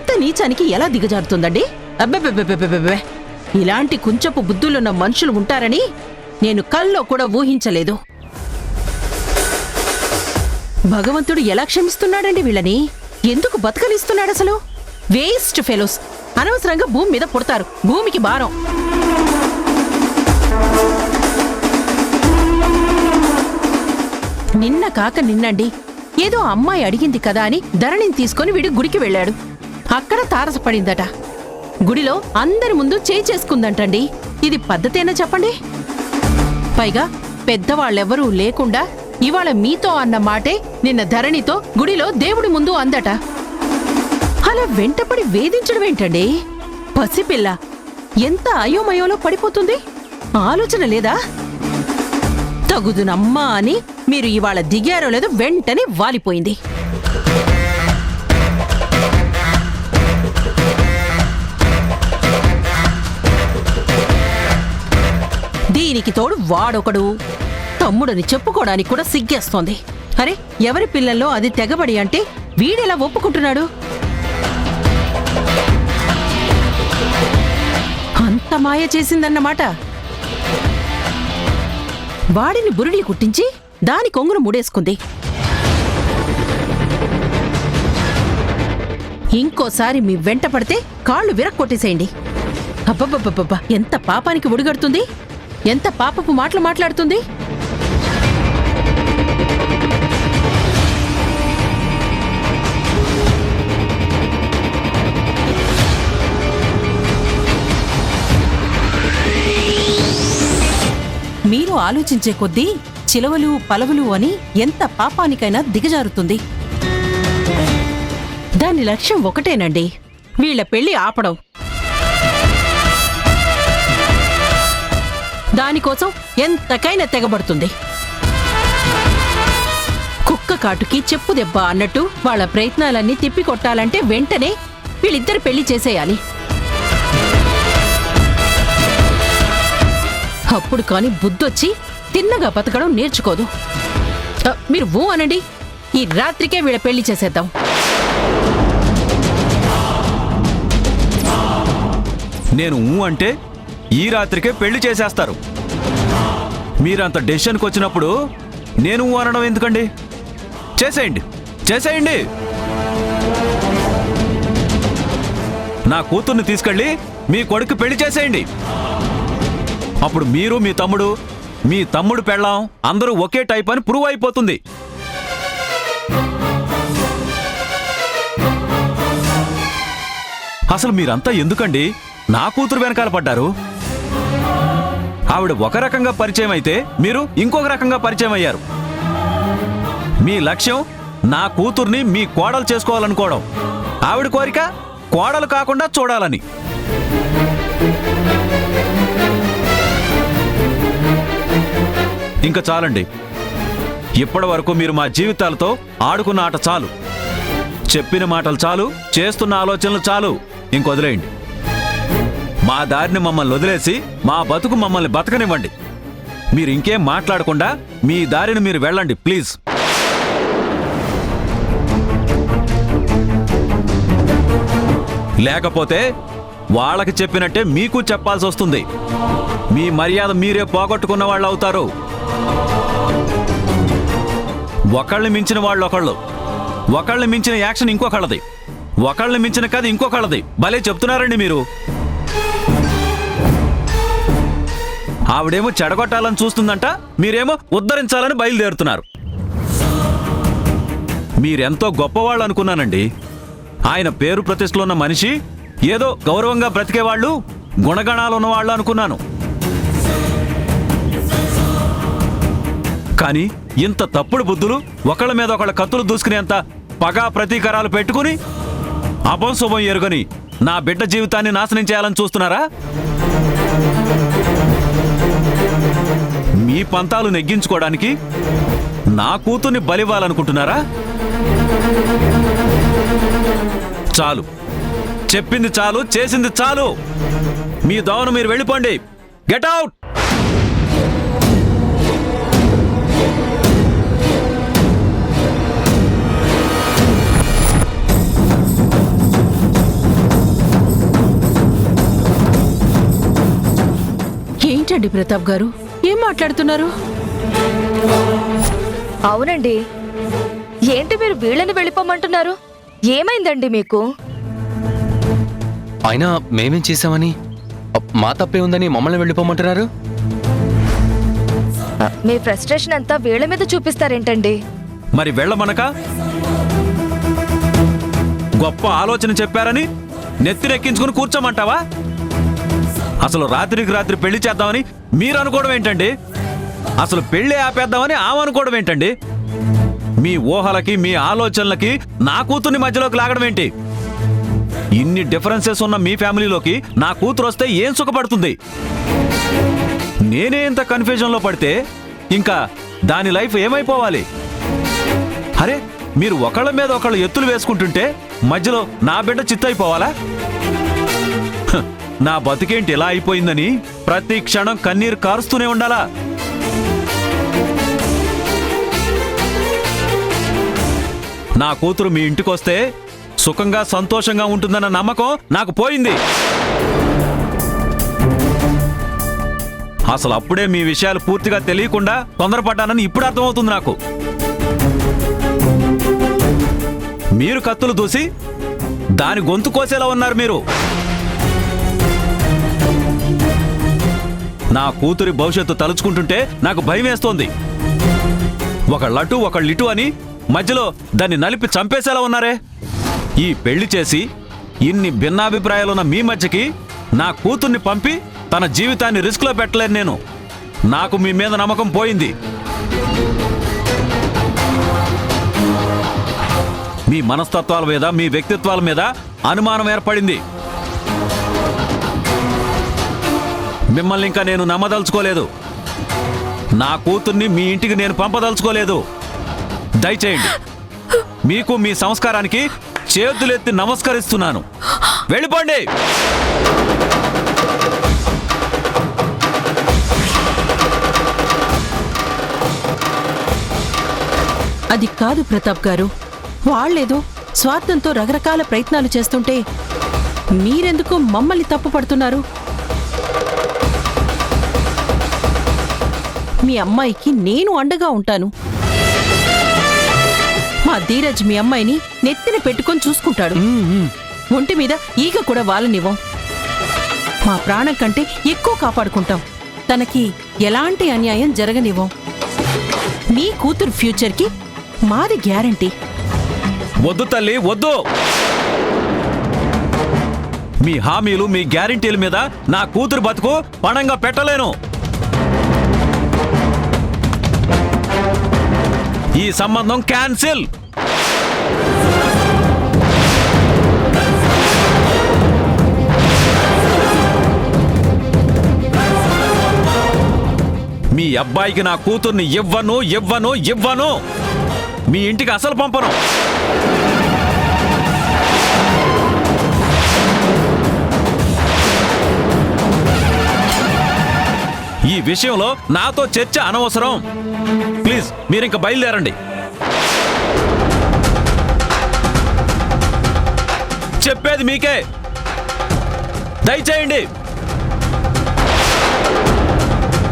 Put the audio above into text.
ఇంత నీచానికి ఎలా దిగజారుతుందండి? అబ్బెబ్బెబ్బెబ్బెబ్బెబ్బె! ఇలాంటి కుంచపు బుద్ధులున్న మనుషులు ఉంటారని నేను కల్లో కూడా ఊహించలేదు. భగవంతుడు ఎలా క్షమిస్తున్నాడండి వీళ్ళని? ఎందుకు బతకలిస్తున్నాడసలు? Waste fellows! అనవసరంగా భూమి మీద పుడతారు. భూమికి భారం. నిన్న కాక నిన్నండి ఏదో అమ్మాయి అడిగింది కదా అని ధరణిని తీసుకుని వీడి గుడికి వెళ్ళాడు. అక్కడ తారసపడిందట. గుడిలో అందరి ముందు చేయి చేసుకుందంటండి. ఇది పద్ధతేనా చెప్పండి? పైగా పెద్దవాళ్ళెవ్వరూ లేకుండా ఇవాళ మీతో అన్న మాటే నిన్న ధరణితో గుడిలో దేవుడి ముందు అందట. అలా వెంటపడి వేధించడమేంటండి? పసిపిల్ల ఎంత అయోమయంలో పడిపోతుంది. ఆలోచన లేదా? తగుదునమ్మా అని మీరు ఇవాళ దిగారో లేదో వెంటనే వాలిపోయింది. దీనికి తోడు వాడొకడు తమ్ముడని చెప్పుకోవడానికి కూడా సిగ్గేస్తోంది. అరే, ఎవరి పిల్లల్లో అది తెగబడి అంటే వీడెలా ఒప్పుకుంటున్నాడు? అంత మాయ చేసిందన్నమాట. వాడిని బురుడి కుట్టించి దాని కొంగును ముడేసుకుంది. ఇంకోసారి మీ వెంట పడితే కాళ్ళు విరక్కొట్టేసేయండి. అబ్బబ్బబ్బబ్బా! ఎంత పాపానికి ఒడిగడుతుంది! ఎంత పాపపు మాటలు మాట్లాడుతుంది! మీరు ఆలోచించే కొద్దీ చిలవలు పలవలు అని ఎంత పాపానికైనా దిగజారుతుంది. దాని లక్ష్యం ఒకటేనండి, వీళ్ల పెళ్లి ఆపడం. దానికోసం ఎంతకైనా తెగబడుతుంది. కుక్క కాటుకి చెప్పు దెబ్బ అన్నట్టు వాళ్ళ ప్రయత్నాలన్నీ తిప్పికొట్టాలంటే వెంటనే వీళ్ళిద్దరు పెళ్లి చేసేయాలి. అప్పుడు కాని బుద్ధొచ్చి తిన్నగా బతకడం నేర్చుకోదు. మీరు ఊ అనండి, ఈ రాత్రికే వీళ్ళ పెళ్లి చేసేద్దాం. నేను ఊ అంటే ఈ రాత్రికే పెళ్లి చేసేస్తారు. మీరంత డెసిషన్కి వచ్చినప్పుడు నేను ఊ అనడం ఎందుకండి? చేసేయండి, చేసేయండి. నా కూతుర్ని తీసుకెళ్ళి మీ కొడుకు పెళ్లి చేసేయండి. అప్పుడు మీరు మీ తమ్ముడు పెళ్ళాం అందరూ ఒకే టైప్ అని ప్రూవ్ అయిపోతుంది. అసలు మీరంతా ఎందుకండి నా కూతురు వెనకాల పడ్డారు? ఆవిడ ఒక రకంగా పరిచయం అయితే మీరు ఇంకొక రకంగా పరిచయం అయ్యారు. మీ లక్ష్యం నా కూతుర్ని మీ కోడలు చేసుకోవాలనుకోవడం. ఆవిడ కోరిక కోడలు కాకుండా చూడాలని. ఇంకా చాలండి. ఇప్పటి వరకు మీరు మా జీవితాలతో ఆడుకున్న ఆట చాలు. చెప్పిన మాటలు చాలు, చేస్తున్న ఆలోచనలు చాలు. ఇంకొదిలేయండి. మా దారిని మమ్మల్ని వదిలేసి మా బతుకు మమ్మల్ని బతకనివ్వండి. మీరు ఇంకేం మాట్లాడకుండా మీ దారిని మీరు వెళ్ళండి ప్లీజ్. లేకపోతే వాళ్ళకి చెప్పినట్టే మీకు చెప్పాల్సి వస్తుంది. మీ మర్యాద మీరే పోగొట్టుకున్న వాళ్ళు అవుతారు. ఒకళ్ళని మించిన వాళ్ళు ఒకళ్ళు, ఒకళ్ళని మించిన యాక్షన్ ఇంకొకళ్ళది, ఒకళ్ళని మించిన కథ ఇంకొకళ్ళది. భలే చెప్తున్నారండి మీరు. ఆవిడేమో చెడగొట్టాలని చూస్తుందంట, మీరేమో ఉద్ధరించాలని బయలుదేరుతున్నారు. మీరెంతో గొప్పవాళ్ళు అనుకున్నానండి. ఆయన పేరు ప్రతిష్టలు ఉన్న మనిషి, ఏదో గౌరవంగా బ్రతికేవాళ్ళు, గుణగణాలు ఉన్నవాళ్ళు అనుకున్నాను. కానీ ఇంత తప్పుడు బుద్ధులు, ఒకళ్ళ మీద ఒకళ్ళ కత్తులు దూసుకునేంత పగా ప్రతీకారాలు పెట్టుకుని అపంశుభం ఎరుగని నా బిడ్డ జీవితాన్ని నాశనం చేయాలని చూస్తున్నారా? మీ పంతాలు నెగ్గించుకోవడానికి నా కూతుర్ని బలివ్వాలనుకుంటున్నారా? చాలు, చెప్పింది చాలు, చేసింది చాలు. మీ దోవను మీరు వెళ్ళిపోండి. Get out. ఏంటండి ప్రతాప్ గారు, ఏం మాట్లాడుతున్నారు? అవునండి, ఏంటి మీరు వీళ్ళని వెళ్ళిపోమంటున్నారు? ఏమైందండి మీకు? అయినా మేమేం చేశామని, మా తప్పే ఉందని మమ్మల్ని వెళ్ళిపోమంటున్నారు? మీ ఫ్రస్ట్రేషన్ అంతా వీళ్ళ మీద చూపిస్తారేంటండి? మరి వెళ్ళమనక గొప్ప ఆలోచన చెప్పారని నెత్తినెక్కించుకుని కూర్చోమంటావా? అసలు రాత్రికి రాత్రి పెళ్లి చేద్దామని మీరు అనుకోవడం ఏంటండి? అసలు పెళ్లి ఆపేద్దామని ఆమె అనుకోవడం ఏంటండి? మీ ఊహలకి మీ ఆలోచనలకి నా కూతుర్ని మధ్యలోకి లాగడం ఏంటి? ఇన్ని డిఫరెన్సెస్ ఉన్న మీ ఫ్యామిలీలోకి నా కూతురు వస్తే ఏం సుఖపడుతుంది? నేనే ఇంత కన్ఫ్యూజన్లో పడితే ఇంకా దాని లైఫ్ ఏమైపోవాలి? అరే, మీరు ఒకళ్ళ మీద ఒకళ్ళు ఎత్తులు వేసుకుంటుంటే మధ్యలో నా బిడ్డ చిత్తైపోవాలా? హ, నా బతుకేంటి ఇలా అయిపోయిందని ప్రతి క్షణం కన్నీరు కారుస్తూనే ఉండాలా? నా కూతురు మీ ఇంటికొస్తే సుఖంగా సంతోషంగా ఉంటుందన్న నమ్మకం నాకు పోయింది. అసలు అప్పుడే మీ విషయాలు పూర్తిగా తెలియకుండా తొందరపడ్డానని ఇప్పుడు అర్థమవుతుంది నాకు. మీరు కత్తులు దూసి దాని గొంతు కోసేలా ఉన్నారు మీరు. నా కూతురి భవిష్యత్తు తలుచుకుంటుంటే నాకు భయం వేస్తోంది. ఒకళ్ళటు ఒకళ్ళిటు అని మధ్యలో దాన్ని నలిపి చంపేసేలా ఉన్నారే. ఈ పెళ్లి చేసి ఇన్ని భిన్నాభిప్రాయాలున్న మీ మధ్యకి నా కూతుర్ని పంపి తన జీవితాన్ని రిస్క్లో పెట్టలేను నేను. నాకు మీ మీద నమ్మకం పోయింది. మీ మనస్తత్వాల మీద మీ వ్యక్తిత్వాల మీద అనుమానం ఏర్పడింది. మిమ్మల్ని ఇంకా నేను నమ్మదలుచుకోలేదు. నా కూతుర్ని మీ ఇంటికి నేను పంపదలుచుకోలేదు. దయచేయండి. మీకు మీ సంస్కారానికి చేతులెత్తి నమస్కరిస్తున్నాను. వెళ్ళిపోండి. అది కాదు ప్రతాప్ గారు, వాళ్ళేదో స్వార్థంతో రకరకాల ప్రయత్నాలు చేస్తుంటే మీరెందుకు మమ్మల్ని తప్పు పడుతున్నారు? మీ అమ్మాయికి నేను అండగా ఉంటాను. మా ధీరజ్ మీ అమ్మాయిని నెత్తిన పెట్టుకొని చూసుకుంటాడు. ఒంటి మీద ఈగ కూడా వాళ్ళనివ్వం. మా ప్రాణం కంటే ఎక్కువ కాపాడుకుంటాం. తనకి ఎలాంటి అన్యాయం జరగనివ్వం. మీ కూతురు ఫ్యూచర్కి మాది గ్యారంటీ. వద్దు తల్లి, వద్దు. మీ హామీలు మీ గ్యారంటీల మీద నా కూతురు బతుకు పణంగా పెట్టలేను. ఈ సంబంధం క్యాన్సిల్. మీ అబ్బాయికి నా కూతుర్ని ఇవ్వను ఇవ్వను ఇవ్వను. మీ ఇంటికి అసలు పంపను. ఈ విషయంలో నాతో చర్చ అనవసరం. ప్లీజ్ మీరింక బయలుదేరండి. చెప్పేది మీకే. దయచేయండి.